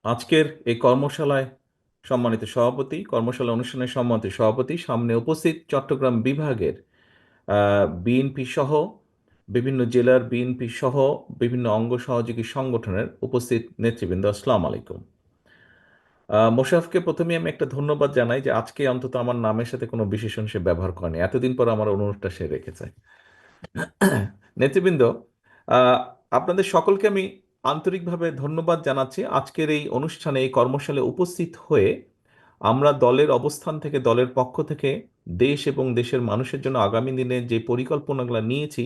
আজকের এই কর্মশালায় সম্মানিত সভাপতি, কর্মশালা অনুষ্ঠানের সম্মানিত সভাপতি, সামনে উপস্থিত চট্টগ্রাম বিভাগের বিএনপি সহ বিভিন্ন জেলার বিএনপি সহ বিভিন্ন অঙ্গ সহযোগী সংগঠনের উপস্থিত নেতৃবৃন্দ, আসসালামু আলাইকুম। মোশাররফকে প্রথমে আমি একটা ধন্যবাদ জানাই যে আজকে অন্তত আমার নামের সাথে কোনো বিশেষণ সে ব্যবহার করেনি, এতদিন পর আমার অনুরোধটা সে রেখেছে। নেতৃবৃন্দ, আহ, আপনাদের সকলকে আমি আন্তরিকভাবে ধন্যবাদ জানাচ্ছি আজকের এই অনুষ্ঠানে, এই কর্মশালায় উপস্থিত হয়ে আমরা দলের অবস্থান থেকে, দলের পক্ষ থেকে দেশ এবং দেশের মানুষের জন্য আগামী দিনে যে পরিকল্পনাগুলো নিয়েছি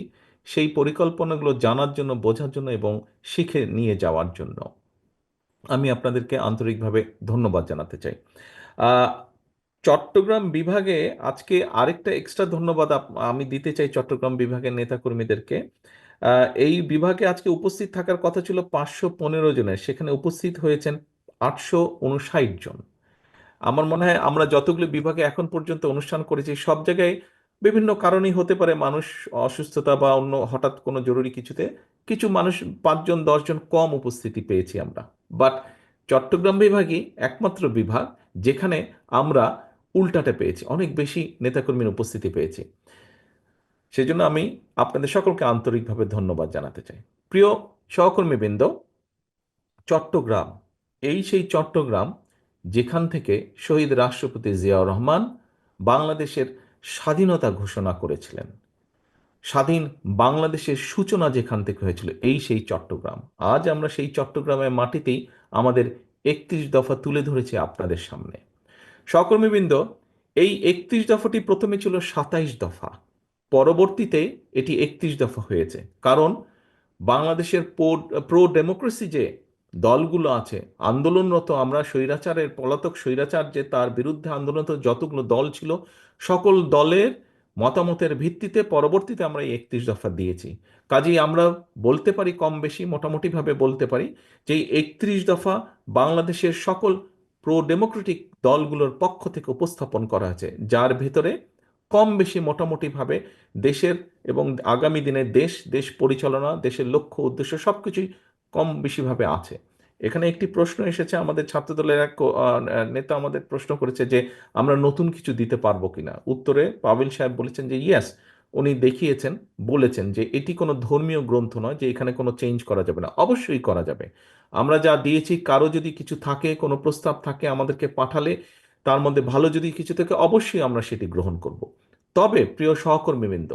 সেই পরিকল্পনাগুলো জানার জন্য, বোঝার জন্য এবং শিখে নিয়ে যাওয়ার জন্য আমি আপনাদেরকে আন্তরিকভাবে ধন্যবাদ জানাতে চাই। আহ, চট্টগ্রাম বিভাগে আজকে আরেকটা এক্সট্রা ধন্যবাদ আমি দিতে চাই চট্টগ্রাম বিভাগের নেতাকর্মীদেরকে। এই বিভাগে আজকে উপস্থিত থাকার কথা ছিল 515 জনের, সেখানে উপস্থিত হয়েছেন 859 জন। আমার মনে হয় আমরা যতগুলো বিভাগে এখন পর্যন্ত অনুষ্ঠান করেছি সব জায়গায় বিভিন্ন কারণেই হতে পারে, মানুষ অসুস্থতা বা অন্য হঠাৎ কোনো জরুরি কিছুতে কিছু মানুষ 5 জন 10 জন কম উপস্থিতি পেয়েছি আমরা। বাট চট্টগ্রাম বিভাগই একমাত্র বিভাগ যেখানে আমরা উল্টাটা পেয়েছি, অনেক বেশি নেতাকর্মীর উপস্থিতি পেয়েছি। সেজন্য আমি আপনাদের সকলকে আন্তরিকভাবে ধন্যবাদ জানাতে চাই। প্রিয় সহকর্মীবৃন্দ, চট্টগ্রাম, এই সেই চট্টগ্রাম যেখান থেকে শহীদ রাষ্ট্রপতি জিয়াউর রহমান বাংলাদেশের স্বাধীনতা ঘোষণা করেছিলেন। স্বাধীন বাংলাদেশের সূচনা যেখান থেকে হয়েছিল, এই সেই চট্টগ্রাম। আজ আমরা সেই চট্টগ্রামের মাটিতেই আমাদের 31 দফা তুলে ধরেছি আপনাদের সামনে। সহকর্মীবৃন্দ, এই 31 দফাটি প্রথমে ছিল 27 দফা, পরবর্তীতে এটি 31 দফা হয়েছে। কারণ বাংলাদেশের প্রো ডেমোক্রেসি যে দলগুলো আছে, আন্দোলনরত, আমরা স্বৈরাচারের পলাতক স্বৈরাচার যে তার বিরুদ্ধে আন্দোলনরত যতগুলো দল ছিল, সকল দলের মতামতের ভিত্তিতে পরবর্তীতে আমরা এই 31 দফা দিয়েছি। কাজেই আমরা বলতে পারি, কম বেশি মোটামুটিভাবে বলতে পারি যে এই 31 দফা বাংলাদেশের সকল প্রো ডেমোক্রেটিক দলগুলোর পক্ষ থেকে উপস্থাপন করা হয়েছে, যার ভেতরে কম বেশি মোটামুটিভাবে দেশের এবং আগামী দিনে দেশ, দেশ পরিচালনা, দেশের লক্ষ্য উদ্দেশ্য সবকিছুই কম বেশিভাবে আছে। এখানে একটি প্রশ্ন এসেছে, আমাদের ছাত্রদলের এক নেতা আমাদের প্রশ্ন করেছে যে আমরা নতুন কিছু দিতে পারবো কিনা। উত্তরে পাভেল সাহেব বলেছেন যে ইয়েস, উনি দেখিয়েছেন, বলেছেন যে এটি কোনো ধর্মীয় গ্রন্থ নয় যে এখানে কোনো চেঞ্জ করা যাবে না, অবশ্যই করা যাবে। আমরা যা দিয়েছি, কারো যদি কিছু থাকে, কোনো প্রস্তাব থাকে আমাদেরকে পাঠালে, তার মধ্যে ভালো যদি কিছু থাকে অবশ্যই আমরা সেটি গ্রহণ করব। তবে প্রিয় সহকর্মীবৃন্দ,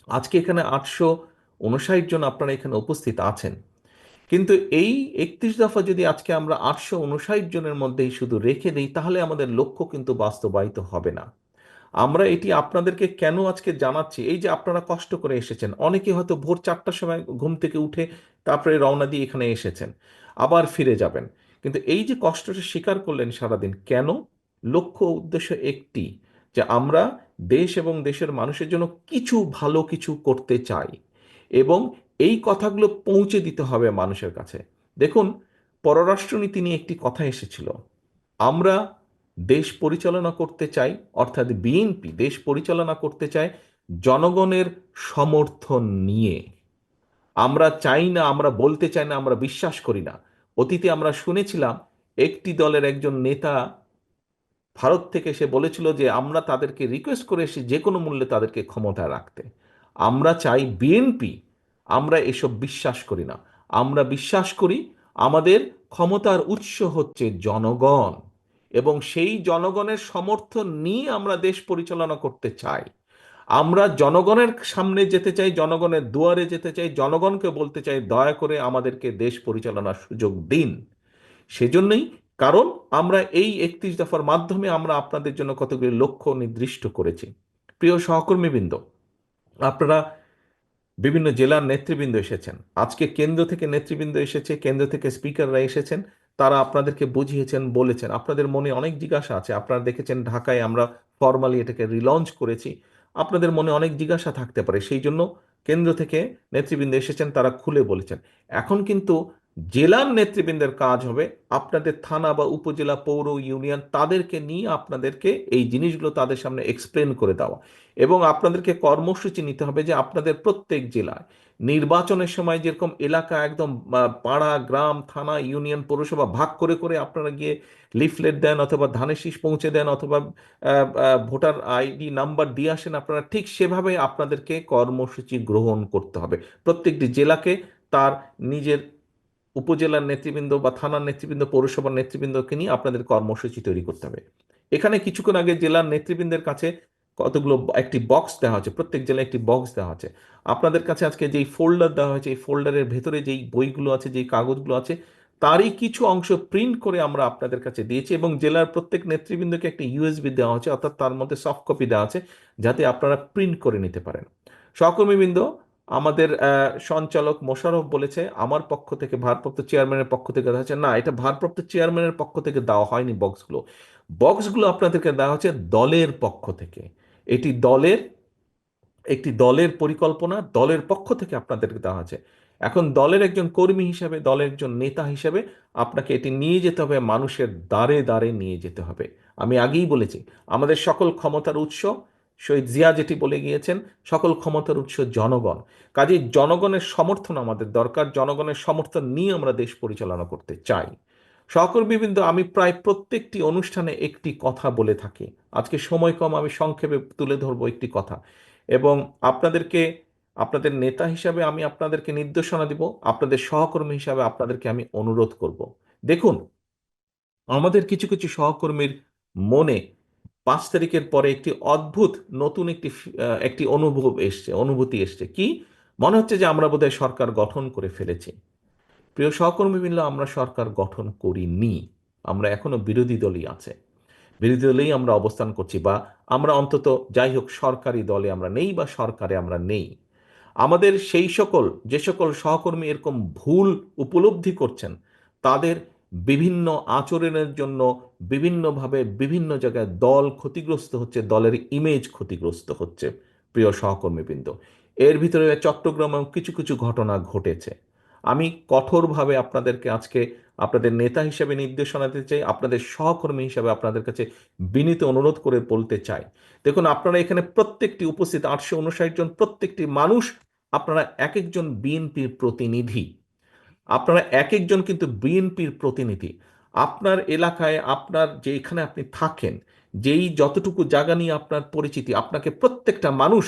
আজকে এখানে 859 জন আপনারা এখানে উপস্থিত আছেন, কিন্তু এই 31 দফা যদি আজকে আমরা 859 জনের মধ্যেই শুধু রেখে দিই তাহলে আমাদের লক্ষ্য কিন্তু বাস্তবায়িত হবে না। আমরা এটি আপনাদেরকে কেন আজকে জানাচ্ছি, এই যে আপনারা কষ্ট করে এসেছেন, অনেকে হয়তো ভোর 4টার সময় ঘুম থেকে উঠে তারপরে রওনা দিয়ে এখানে এসেছেন, আবার ফিরে যাবেন, কিন্তু এই যে কষ্টটা স্বীকার করলেন সারাদিন, কেন? লক্ষ্য উদ্দেশ্য একটি, যে আমরা দেশ এবং দেশের মানুষের জন্য কিছু ভালো কিছু করতে চাই এবং এই কথাগুলো পৌঁছে দিতে হবে মানুষের কাছে। দেখুন, পররাষ্ট্রনীতি নিয়ে একটি কথা এসেছিল, আমরা দেশ পরিচালনা করতে চাই, অর্থাৎ বিএনপি দেশ পরিচালনা করতে চায় জনগণের সমর্থন নিয়ে। আমরা চাই না, আমরা বলতে চাই না, আমরা বিশ্বাস করি না। অতীতে আমরা শুনেছিলাম একটি দলের একজন নেতা ভারত থেকে এসে বলেছিল যে আমরা তাদেরকে রিকোয়েস্ট করে এসে যে কোনো মূল্যে তাদেরকে ক্ষমতায় রাখতে। আমরা চাই বিএনপি, আমরা এসব বিশ্বাস করি না। আমরা বিশ্বাস করি আমাদের ক্ষমতার উৎস হচ্ছে জনগণ, এবং সেই জনগণের সমর্থন নিয়ে আমরা দেশ পরিচালনা করতে চাই। আমরা জনগণের সামনে যেতে চাই, জনগণের দুয়ারে যেতে চাই, জনগণকে বলতে চাই দয়া করে আমাদেরকে দেশ পরিচালনার সুযোগ দিন। সেজন্যই, কারণ আমরা এই 31 দফার মাধ্যমে আমরা আপনাদের জন্য কতগুলি লক্ষ্য নির্দিষ্ট করেছি। প্রিয় সহকর্মীবৃন্দ, আপনারা বিভিন্ন জেলার নেতৃবৃন্দ এসেছেন, আজকে কেন্দ্র থেকে নেতৃবৃন্দ এসেছে, কেন্দ্র থেকে স্পিকাররা এসেছেন, তারা আপনাদেরকে বুঝিয়েছেন, বলেছেন। আপনাদের মনে অনেক জিজ্ঞাসা আছে, আপনারা দেখেছেন ঢাকায় আমরা ফর্মালি এটাকে রিলঞ্চ করেছি, আপনাদের মনে অনেক জিজ্ঞাসা থাকতে পারে, সেই জন্য কেন্দ্র থেকে নেতৃবৃন্দ এসেছেন, তারা খুলে বলেছেন। এখন কিন্তু জেলার নেতৃবৃন্দের কাজ হবে আপনাদের থানা বা উপজেলা, পৌর, ইউনিয়ন, তাদেরকে নিয়ে আপনাদেরকে এই জিনিসগুলো তাদের সামনে এক্সপ্লেন করে দেওয়া, এবং আপনাদেরকে কর্মসূচি নিতে হবে যে আপনাদের প্রত্যেক জেলায় নির্বাচনের সময় যেরকম এলাকা একদম পাড়া, গ্রাম, থানা, ইউনিয়ন, পৌরসভা ভাগ করে করে আপনারা গিয়ে লিফলেট দেন অথবা ধানের শীষ পৌঁছে দেন অথবা ভোটার আইডি নাম্বার দিয়ে আসেন, আপনারা ঠিক সেভাবে আপনাদেরকে কর্মসূচি গ্রহণ করতে হবে। প্রত্যেকটি জেলাকে তার নিজের উপজেলার নেতৃবৃন্দ বা থানার নেতৃবৃন্দ, পৌরসভার নেতৃবৃন্দকে নিয়ে আপনাদের কর্মসূচি তৈরি করতে হবে। এখানে কিছুক্ষণ আগে জেলার নেতৃবৃন্দের কাছে কতগুলো একটি বক্স দেওয়া হচ্ছে, প্রত্যেক জেলায় একটি বক্স দেওয়া হচ্ছে। আপনাদের কাছে আজকে যেই ফোল্ডার দেওয়া হয়েছে, এই ফোল্ডারের ভেতরে যেই বইগুলো আছে, যেই কাগজগুলো আছে, তারই কিছু অংশ প্রিন্ট করে আমরা আপনাদের কাছে দিয়েছি এবং জেলার প্রত্যেক নেতৃবৃন্দকে একটা ইউএসবি দেওয়া হচ্ছে, অর্থাৎ তার মধ্যে সফট কপি দেওয়া আছে, যাতে আপনারা প্রিন্ট করে নিতে পারেন। সহকর্মীবৃন্দ, আমাদের সঞ্চালক মোশাররফ বলেছে আমার পক্ষ থেকে, ভারপ্রাপ্ত চেয়ারম্যানের পক্ষ থেকে দেওয়া হচ্ছে। না, এটা ভারপ্রাপ্ত চেয়ারম্যানের পক্ষ থেকে দেওয়া হয়নি। বক্সগুলো বক্সগুলো আপনাদেরকে দেওয়া হচ্ছে দলের পক্ষ থেকে। এটি একটি দলের পরিকল্পনা, দলের পক্ষ থেকে আপনাদেরকে দেওয়া আছে। এখন দলের একজন কর্মী হিসেবে, দলের একজন নেতা হিসেবে আপনাকে এটি নিয়ে যেতে হবে, মানুষের দ্বারে দ্বারে নিয়ে যেতে হবে। আমি আগেই বলেছি, আমাদের সকল ক্ষমতার উৎস, শহীদ জিয়া যেটি বলে গিয়েছেন, সকল ক্ষমতার উৎস জনগণ। কাজেই জনগণের সমর্থন আমাদের দরকার, জনগণের সমর্থন নিয়ে আমরা দেশ পরিচালনা করতে চাই। সহকর্মীবৃন্দ, আমি প্রায় প্রত্যেকটি অনুষ্ঠানে একটি কথা বলে থাকি। আজকে সময় কম, আমি সংক্ষেপে তুলে ধরবো একটি কথা। এবং আপনাদেরকে, আপনাদের নেতা হিসাবে আমি আপনাদেরকে নির্দেশনা দিব, আপনাদের সহকর্মী হিসাবে আপনাদেরকে আমি অনুরোধ করব। দেখুন, আমাদের কিছু কিছু সহকর্মীর মনে 5 তারিখের পরে একটি অদ্ভুত নতুন একটি অনুভূতি এসছে। কি? মনে হচ্ছে যে আমরা বোধহয় সরকার গঠন করে ফেলেছি। প্রিয় সহকর্মী মিলে, আমরা সরকার গঠন করিনি। আমরা এখনো বিরোধী দলই আছে, বিরোধী দলেই আমরা অবস্থান করছি, বা আমরা অন্তত যাই হোক সরকারি দলে আমরা নেই বা সরকারে আমরা নেই। আমাদের সেই সকল, যে সকল সহকর্মী এরকম ভুল উপলব্ধি করছেন, তাদের বিভিন্ন আচরণের জন্য বিভিন্নভাবে বিভিন্ন জায়গায় দল ক্ষতিগ্রস্ত হচ্ছে, দলের ইমেজ ক্ষতিগ্রস্ত হচ্ছে। প্রিয় সহকর্মীবৃন্দ, এর ভিতরে চট্টগ্রামেও কিছু কিছু ঘটনা ঘটেছে। আমি কঠোরভাবে আপনাদেরকে আজকে আপনাদের নেতা হিসেবে নির্দেশনা দিতে চাই, আপনাদের সহকর্মী হিসেবে আপনাদের কাছে বিনীত অনুরোধ করে বলতে চাই। দেখুন, আপনারা এখানে প্রত্যেকটি উপস্থিত 859 জন প্রত্যেকটি মানুষ, আপনারা এক একজন বিএনপির প্রতিনিধি। আপনারা এক একজন কিন্তু বিএনপির প্রতিনিধি। আপনার এলাকায়, আপনার যেখানে আপনি থাকেন, যেই যতটুকু জায়গা নিয়ে আপনার পরিচিতি, আপনাকে প্রত্যেকটা মানুষ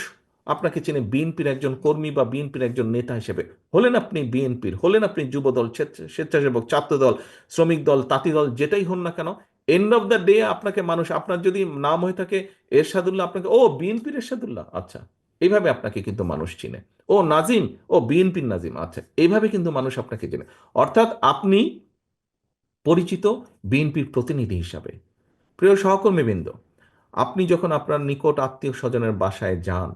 আপনাকে চেনে বিএনপির একজন কর্মী বা বিএনপির একজন নেতা হিসেবে। হলেন আপনি বিএনপির, হলেন আপনি যুবদল, স্বেচ্ছাসেবক, ছাত্রদল, শ্রমিক দল, তাঁতি দল, যেটাই হন না কেন, এন্ড অফ দ্য ডে আপনাকে মানুষ, আপনার যদি নাম হয়ে থাকে এরশাদুল্লাহ, আপনাকে ও বিএনপির এরশাদুল্লাহ, আচ্ছা, এইভাবে আপনাকে কিন্তু মানুষ চিনে। ও নাজিম, ও বিএনপির নাজিম, আচ্ছা, এইভাবে কিন্তু মানুষ আপনাকে চেনে। অর্থাৎ আপনি পরিচিত বিএনপির প্রতিনিধি হিসাবে। প্রিয় সহকর্মীবৃন্দ, আপনি যখন আপনার নিকট আত্মীয় স্বজনের বাসায় যান,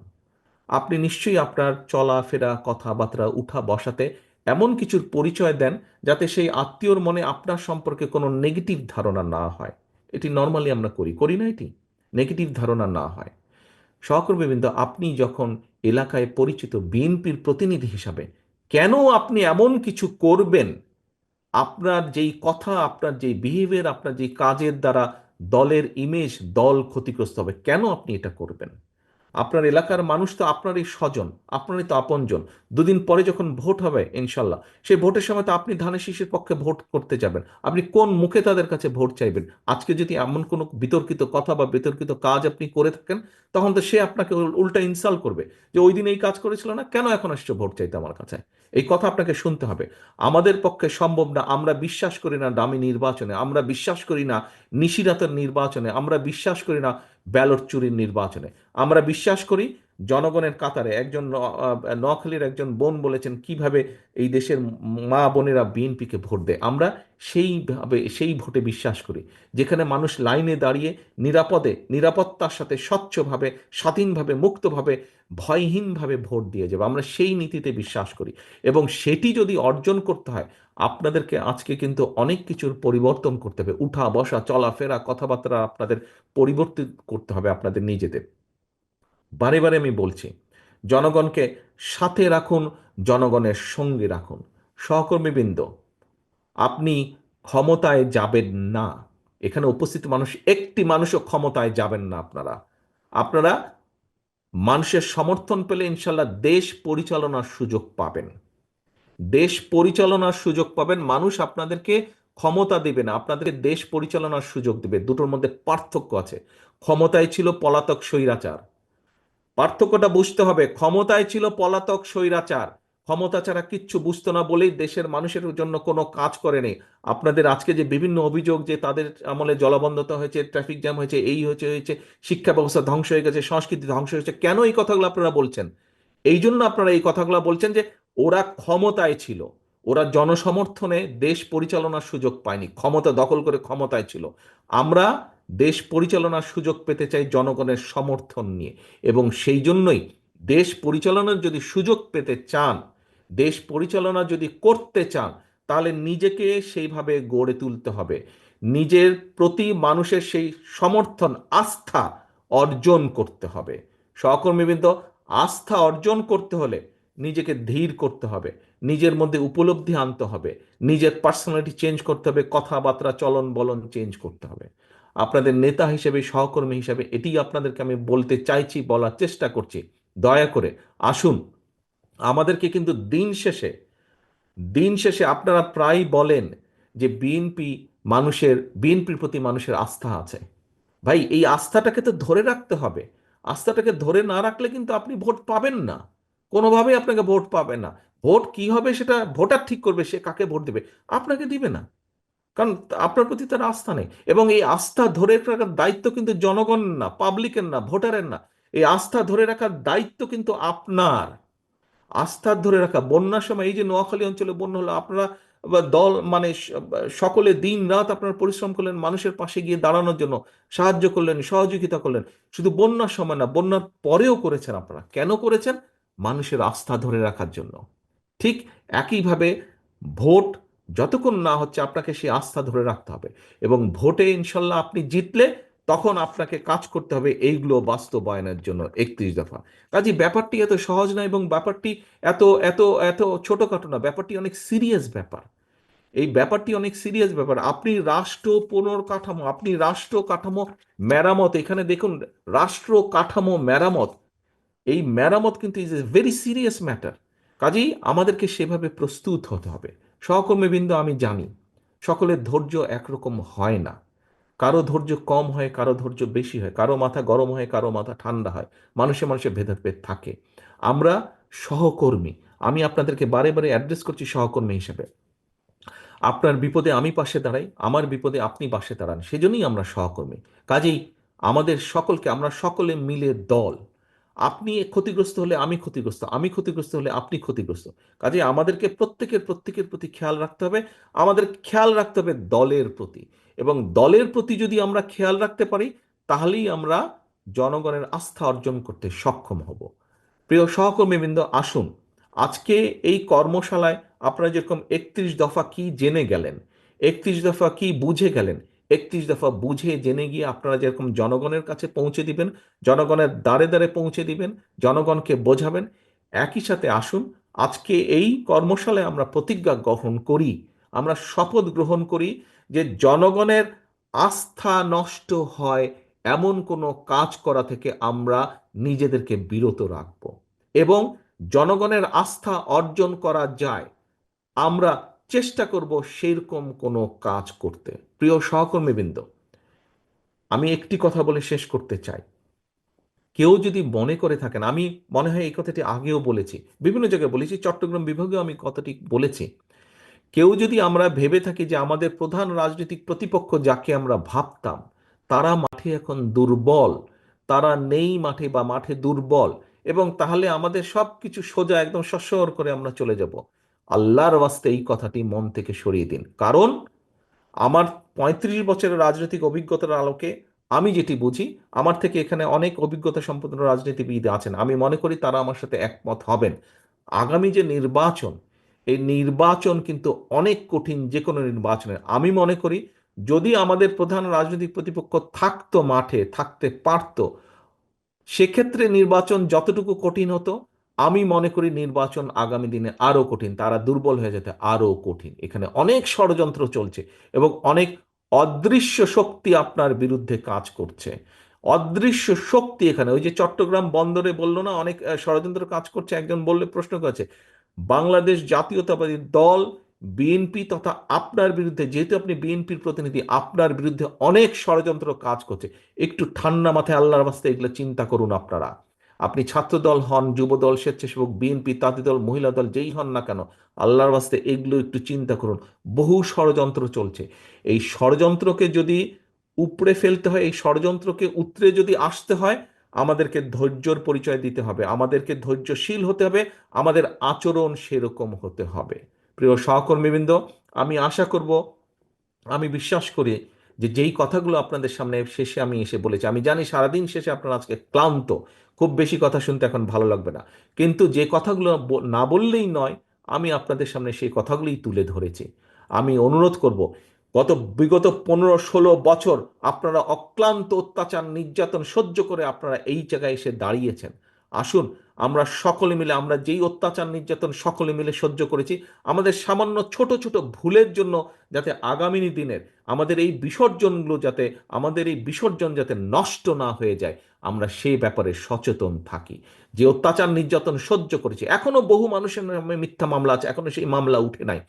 আপনি নিশ্চয়ই আপনার চলাফেরা, কথাবার্তা, উঠা বসাতে এমন কিছুর পরিচয় দেন যাতে সেই আত্মীয়র মনে আপনার সম্পর্কে কোনো নেগেটিভ ধারণা না হয়। এটি নর্মালি আমরা করি, করি না? এটি নেগেটিভ ধারণা না হয়। সহকর্মীবৃন্দ, আপনি যখন এলাকায় পরিচিত বিএনপির প্রতিনিধি হিসাবে, কেন আপনি এমন কিছু করবেন? আপনার যেই কথা, আপনার যেই বিহেভিয়ার, আপনার যেই কাজের দ্বারা দলের ইমেজ, দল ক্ষতিগ্রস্ত হবে, কেন আপনি এটা করবেন? আপনার এলাকার মানুষ তো আপনারই স্বজন, আপনারই তো আপনজন। দুদিন পরে যখন ভোট হবে ইনশাল্লাহ, সেই ভোটের সময় তো আপনি ধানের শীষের পক্ষে ভোট করতে যাবেন। আপনি কোন মুখে তাদের কাছে ভোট চাইবেন? আজকে যদি এমন কোনো বিতর্কিত কথা বা বিতর্কিত কাজ আপনি করে থাকেন, তখন তো সে আপনাকে উল্টা ইনসাল্ট করবে, যে ওই দিন এই কাজ করেছিল না, কেন এখন আসছে ভোট চাইতে আমার কাছে? এই কথা আপনাকে শুনতে হবে। আমাদের পক্ষে সম্ভব না। আমরা বিশ্বাস করি না দামি নির্বাচনে, আমরা বিশ্বাস করি না নিশিরাতের নির্বাচনে, আমরা বিশ্বাস করি না ব্যালট চুরির নির্বাচনে। আমরা বিশ্বাস করি জনগণের কাতারে। একজন নোয়াখালীর একজন বোন বলেছেন কিভাবে এই দেশের মা বোনেরা বিএনপিকে ভোট দেয়। আমরা সেইভাবে সেই ভোটে বিশ্বাস করি, যেখানে মানুষ লাইনে দাঁড়িয়ে নিরাপদে, নিরাপত্তার সাথে, স্বচ্ছভাবে, স্বাধীনভাবে, মুক্তভাবে, ভয়হীনভাবে ভোট দিয়ে যাবে। আমরা সেই নীতিতে বিশ্বাস করি এবং সেটি যদি অর্জন করতে হয়, আপনাদেরকে আজকে কিন্তু অনেক কিছুর পরিবর্তন করতে হবে। উঠা বসা, চলাফেরা, কথাবার্তা আপনাদের পরিবর্তিত করতে হবে আপনাদের নিজেদের। বারে বারে আমি বলছি, জনগণকে সাথে রাখুন, জনগণের সঙ্গে রাখুন। সহকর্মীবৃন্দ, আপনি ক্ষমতায় যাবেন না। এখানে উপস্থিত মানুষ, একটি মানুষও ক্ষমতায় যাবেন না। আপনারা আপনারা মানুষের সমর্থন পেলে ইনশাল্লাহ দেশ পরিচালনার সুযোগ পাবেন। দেশ পরিচালনার সুযোগ পাবেন, মানুষ আপনাদেরকে ক্ষমতা দেবে না, আপনাদেরকে দেশ পরিচালনার সুযোগ দেবে। দুটোর মধ্যে পার্থক্য আছে। ক্ষমতায় ছিল পলাতক স্বৈরাচার, পার্থক্যটা বুঝতে হবে। ক্ষমতায় ছিল পলাতক স্বৈরাচার, ক্ষমতা ছাড়া কিচ্ছু বুঝতো না বলেই দেশের মানুষের জন্য কোনো কাজ করেনি। আপনাদের আজকে যে বিভিন্ন অভিযোগ যে তাদের আমলে জলাবদ্ধতা হয়েছে, ট্রাফিক জ্যাম হয়েছে, এই হয়েছে হয়েছে, শিক্ষা ব্যবস্থা ধ্বংস হয়ে গেছে, সংস্কৃতি ধ্বংস হয়েছে, কেন এই কথাগুলো আপনারা বলছেন? এই জন্য আপনারা এই কথাগুলো বলছেন যে ওরা ক্ষমতায় ছিল, ওরা জনসমর্থনে দেশ পরিচালনার সুযোগ পায়নি, ক্ষমতা দখল করে ক্ষমতায় ছিল। আমরা দেশ পরিচালনার সুযোগ পেতে চাই জনগণের সমর্থন নিয়ে, এবং সেই জন্যই দেশ পরিচালনার যদি সুযোগ পেতে চান, দেশ পরিচালনা যদি করতে চান, তাহলে নিজেকে সেইভাবে গড়ে তুলতে হবে। নিজের প্রতি মানুষের সেই সমর্থন, আস্থা অর্জন করতে হবে। সহকর্মীবৃন্দ, আস্থা অর্জন করতে হলে নিজেকে ধীর করতে হবে, নিজের মধ্যে উপলব্ধি আনতে হবে, নিজের পার্সোনালিটি চেঞ্জ করতে হবে, কথাবার্তা চলন বলন চেঞ্জ করতে হবে। আপনাদের নেতা হিসেবে, সহকর্মী হিসেবে এটি আপনাদেরকে আমি বলতে চাইছি, বলার চেষ্টা করছি। দয়া করে আসুন। আমাদেরকে কিন্তু দিন শেষে আপনারা প্রায় বলেন যে বিএনপির প্রতি মানুষের আস্থা আছে। ভাই, এই আস্থাটাকে তো ধরে রাখতে হবে। আস্থাটাকে ধরে না রাখলে কিন্তু আপনি ভোট পাবেন না, কোনোভাবেই আপনাকে ভোট পাবে না। ভোট কি হবে সেটা ভোটার ঠিক করবে, সে কাকে ভোট দেবে, আপনাকে দিবে না। কারণ আপনার প্রতি তার আস্থা নেই। এবং এই আস্থা ধরে রাখার দায়িত্ব কিন্তু জনগণ না, পাবলিকের না, ভোটারের না। এই আস্থা ধরে রাখার দায়িত্ব কিন্তু আপনার। আস্থা ধরে রাখা, বন্যার সময় এই যে নোয়াখালী অঞ্চলে বন্যা হলো, আপনারা বা দল মানে সকলে দিন রাত আপনারা পরিশ্রম করলেন মানুষের পাশে গিয়ে দাঁড়ানোর জন্য, সাহায্য করলেন, সহযোগিতা করলেন। শুধু বন্যার সময় না, বন্যার পরেও করেছেন। আপনারা কেন করেছেন? মানুষের আস্থা ধরে রাখার জন্য। ঠিক একইভাবে ভোট যতক্ষণ না হচ্ছে, আপনাকে সেই আস্থা ধরে রাখতে হবে। এবং ভোটে ইনশাল্লাহ আপনি জিতলে তখন আপনাকে কাজ করতে হবে এইগুলো বাস্তবায়নের জন্য। 31 দফা। কাজে ব্যাপারটি এত সহজ না, এবং ব্যাপারটি এত এত এত ছোটখাটো না, ব্যাপারটি অনেক সিরিয়াস ব্যাপার। এই ব্যাপারটি অনেক সিরিয়াস ব্যাপার। আপনি রাষ্ট্র পুনর্কাঠামো, আপনি রাষ্ট্র কাঠামো মেরামত, এখানে দেখুন, রাষ্ট্র কাঠামো মেরামত, এই মেরামত কিন্তু is a very serious matter. কাজেই আমাদেরকে সেভাবে প্রস্তুত হতে হবে। সহকর্মীবৃন্দ, আমি জানি সকলের ধৈর্য একরকম হয় না। কারো ধৈর্য কম হয়, কারো ধৈর্য বেশি হয়, কারো মাথা গরম হয়, কারো মাথা ঠান্ডা হয়, মানুষে মানুষে ভেদাভেদ থাকে। আমরা সহকর্মী, আমি আপনাদেরকে বারে বারে অ্যাড্রেস করছি সহকর্মী হিসেবে। আপনার বিপদে আমি পাশে দাঁড়াই, আমার বিপদে আপনি পাশে দাঁড়ান, সেজন্যই আমরা সহকর্মী। কাজেই আমরা সকলে মিলে দল। আপনি ক্ষতিগ্রস্ত হলে আমি ক্ষতিগ্রস্ত, আমি ক্ষতিগ্রস্ত হলে আপনি ক্ষতিগ্রস্ত। কাজে আমাদেরকে প্রত্যেকের প্রতি খেয়াল রাখতে হবে। আমাদের খেয়াল রাখতে হবে দলের প্রতি, এবং দলের প্রতি যদি আমরা খেয়াল রাখতে পারি, তাহলেই আমরা জনগণের আস্থা অর্জন করতে সক্ষম হব। প্রিয় সহকর্মীবৃন্দ, আসুন আজকে এই কর্মশালায় আপনারা যেরকম 31 দফা কি জেনে গেলেন, 31 দফা কি বুঝে গেলেন, 31 দফা বুঝে জেনে গিয়ে আপনারা যেরকম জনগণের কাছে পৌঁছে দিবেন, জনগণের দ্বারে দ্বারে পৌঁছে দিবেন, জনগণকে বোঝাবেন। একই সাথে আসুন আজকে এই কর্মশালায় আমরা প্রতিজ্ঞা গ্রহণ করি, আমরা শপথ গ্রহণ করি যে জনগণের আস্থা নষ্ট হয় এমন কোনো কাজ করা থেকে আমরা নিজেদেরকে বিরত রাখব, এবং জনগণের আস্থা অর্জন করা যায় আমরা চেষ্টা করব সেরকম কোনো কাজ করতে। প্রিয় সহকর্মীবৃন্দ, আমি একটি কথা বলে শেষ করতে চাই। কেউ যদি মনে করে থাকেন, আমি মনে হয় এই কথাটি আগেও বলেছি, বিভিন্ন জায়গায় বলেছি, চট্টগ্রাম বিভাগেও আমি কথাটি বলেছি, কেউ যদি আমরা ভেবে থাকি যে আমাদের প্রধান রাজনৈতিক প্রতিপক্ষ যাকে আমরা ভাবতাম তারা মাঠে এখন দুর্বল, তারা নেই মাঠে বা মাঠে দুর্বল, এবং তাহলে আমাদের সব কিছু সোজা একদম সসর করে আমরা চলে যাব, আল্লাহর ওয়াস্তে এই কথাটি মন থেকে সরিয়ে দিন। কারণ আমার 35 বছরের রাজনৈতিক অভিজ্ঞতার আলোকে আমি যেটি বুঝি, আমার থেকে এখানে অনেক অভিজ্ঞতা সম্পন্ন রাজনীতিবিদ আছেন, আমি মনে করি তারা আমার সাথে একমত হবেন। আগামী যে নির্বাচন, এই নির্বাচন কিন্তু অনেক কঠিন। যে কোনো নির্বাচনের আমি মনে করি যদি আমাদের প্রধান রাজনৈতিক প্রতিপক্ষ থাকতো, মাঠে থাকতে পারতো, সেক্ষেত্রে নির্বাচন যতটুকু কঠিন হতো, আমি মনে করি নির্বাচন আগামী দিনে আরো কঠিন, তারা দুর্বল হয়ে যেতে আরো কঠিন। এখানে অনেক ষড়যন্ত্র চলছে, এবং অনেক অদৃশ্য শক্তি আপনার বিরুদ্ধে কাজ করছে, অদৃশ্য শক্তি এখানে। ওই যে চট্টগ্রাম বন্দরে বললো না অনেক ষড়যন্ত্র কাজ করছে, একজন বললে প্রশ্ন করেছে, বাংলাদেশ জাতীয়তাবাদী দল বিএনপি তথা আপনার বিরুদ্ধে, যেহেতু আপনি বিএনপির প্রতিনিধি, আপনার বিরুদ্ধে অনেক ষড়যন্ত্র কাজ করছে। একটু ঠান্ডা মাথায় আল্লাহর বাস্তে এগুলো চিন্তা করুন আপনারা। আপনি ছাত্রদল হন, যুবদল, স্বেচ্ছাসেবক, বিএনপি, তাঁতি দল, মহিলা দল, যেই হন না কেন, আল্লাহর বাস্তে এগুলো একটু চিন্তা করুন। বহু ষড়যন্ত্র চলছে। এই ষড়যন্ত্রকে যদি উপড়ে ফেলতে হয়, এই ষড়যন্ত্রকে উতরে যদি আসতে হয়, আমাদেরকে ধৈর্যর পরিচয় দিতে হবে, আমাদেরকে ধৈর্যশীল হতে হবে, আমাদের আচরণ সেরকম হতে হবে। প্রিয় সহকর্মীবৃন্দ, আমি আশা করব, আমি বিশ্বাস করি যে যেই কথাগুলো আপনাদের সামনে শেষে আমি এসে বলেছি, আমি জানি সারাদিন শেষে আপনারা আজকে ক্লান্ত, খুব বেশি কথা শুনতে এখন ভালো লাগবে না, কিন্তু যে কথাগুলো না বললেই নয়, আমি আপনাদের সামনে সেই কথাগুলোই তুলে ধরেছি। আমি অনুরোধ করব, বিগত 15-16 বছর আপনারা অক্লান্ত অত্যাচার নির্যাতন সহ্য করে আপনারা এই জায়গায় এসে দাঁড়িয়েছেন। আসুন আমরা সকলে মিলে, আমরা যেই অত্যাচার নির্যাতন সকলে মিলে সহ্য করেছি, আমাদের সামান্য ছোট ছোট ভুলের জন্য যাতে আগামী দিনের আমাদের এই বিসর্জনগুলো, যাতে আমাদের এই বিসর্জন যাতে নষ্ট না হয়ে যায়, আমরা সেই ব্যাপারে সচেতন থাকি। যে অত্যাচার নির্যাতন সহ্য করেছি, এখনো বহু মানুষের নামে মিথ্যা মামলা আছে, এখনো সেই মামলা উঠে নাই,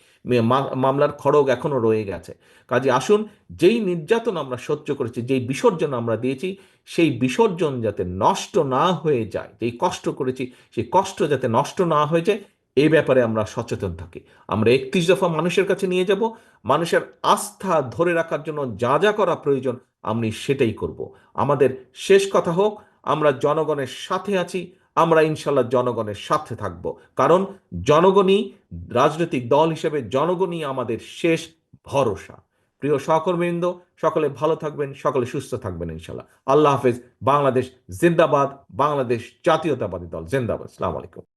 মামলার খড়গ এখনো রয়ে গেছে। কাজে আসুন, যেই নির্যাতন আমরা সহ্য করেছি, যেই বিসর্জন আমরা দিয়েছি, সেই বিসর্জন যাতে নষ্ট না হয়ে যায়, যেই কষ্ট করেছি সেই কষ্ট যাতে নষ্ট না হয়ে যায়, এই ব্যাপারে আমরা সচেতন থাকি। আমরা 31 দফা মানুষের কাছে নিয়ে যাব, মানুষের আস্থা ধরে রাখার জন্য যা যা করা প্রয়োজন আমি সেটাই করব। আমাদের শেষ কথা হোক, আমরা জনগণের সাথে আছি, আমরা ইনশাল্লাহ জনগণের সাথে থাকব। কারণ জনগণই, রাজনৈতিক দল হিসেবে জনগণই আমাদের শেষ ভরসা। প্রিয় সহকর্মীবৃন্দ, সকলে ভালো থাকবেন, সকলে সুস্থ থাকবেন ইনশাল্লাহ। আল্লাহ হাফেজ। বাংলাদেশ জিন্দাবাদ। বাংলাদেশ জাতীয়তাবাদী দল জিন্দাবাদ। আসসালামু আলাইকুম।